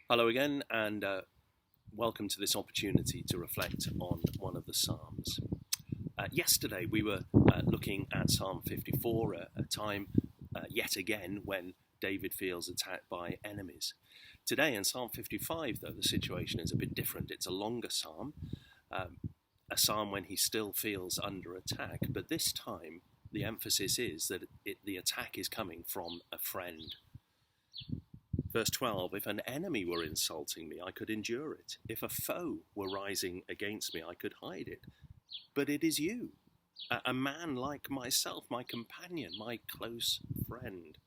Hello again, and welcome to this opportunity to reflect on one of the Psalms. Yesterday, we were looking at Psalm 54, a time yet again when David feels attacked by enemies. Today, in Psalm 55, though, the situation is a bit different. It's a longer psalm, a psalm when he still feels under attack, but this time the emphasis is that the attack is coming from a friend. Verse 12, if an enemy were insulting me, I could endure it. If a foe were rising against me, I could hide it. But it is you, a man like myself, my companion, my close friend,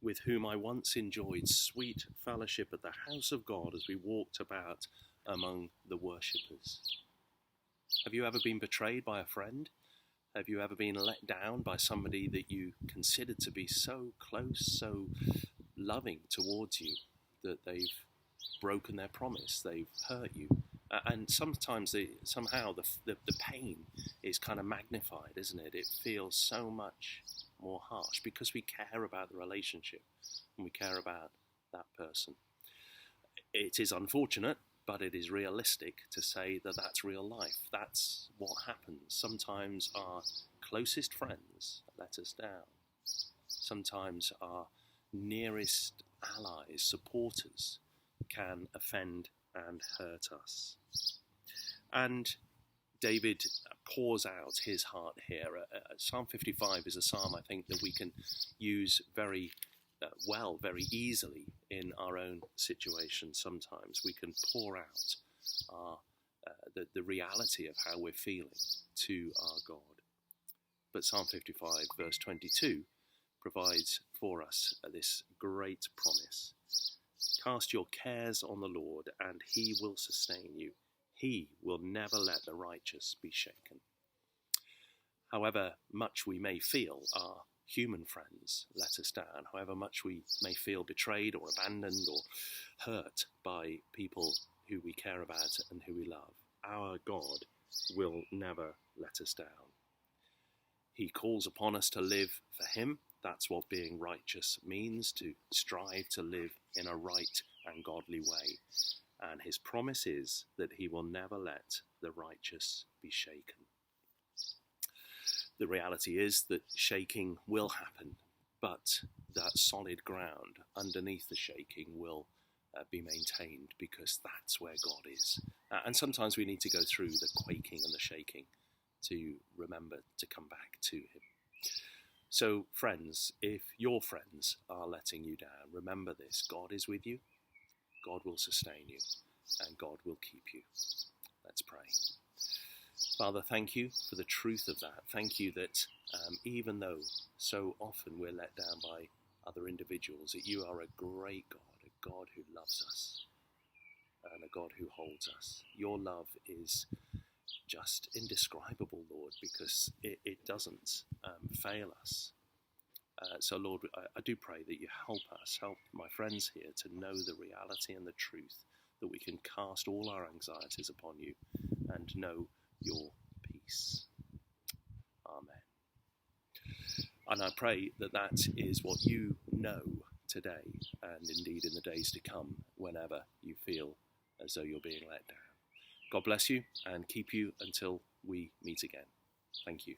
with whom I once enjoyed sweet fellowship at the house of God as we walked about among the worshippers. Have you ever been betrayed by a friend? Have you ever been let down by somebody that you considered to be so close, so loving towards you, that they've broken their promise, they've hurt you? And sometimes somehow the pain is kind of magnified, isn't it? It feels so much more harsh because we care about the relationship and we care about that person. It is unfortunate, but it is realistic to say that that's real life. That's what happens. Sometimes our closest friends let us down. Sometimes our nearest allies, supporters, can offend and hurt us. And David pours out his heart here. Psalm 55 is a psalm I think that we can use very well, very easily in our own situation. Sometimes we can pour out the reality of how we're feeling to our God. But Psalm 55 verse 22 provides for us this great promise. Cast your cares on the Lord, and he will sustain you. He will never let the righteous be shaken. However much we may feel our human friends let us down, however much we may feel betrayed or abandoned or hurt by people who we care about and who we love, our God will never let us down. He calls upon us to live for him. That's what being righteous means, to strive to live in a right and godly way. And his promise is that he will never let the righteous be shaken. The reality is that shaking will happen, but that solid ground underneath the shaking will be maintained, because that's where God is. And sometimes we need to go through the quaking and the shaking to remember to come back to him. So friends, if your friends are letting you down, remember this: God is with you, God will sustain you, and God will keep you. Let's pray. Father, thank you for the truth of that. Thank you that even though so often we're let down by other individuals, that you are a great God, a God who loves us, and a God who holds us. Your love is just indescribable, Lord, because it doesn't fail us. So Lord, I do pray that you help us, help my friends here to know the reality and the truth, that we can cast all our anxieties upon you and know your peace. Amen. And I pray that that is what you know today, and indeed in the days to come, whenever you feel as though you're being let down. God bless you and keep you until we meet again. Thank you.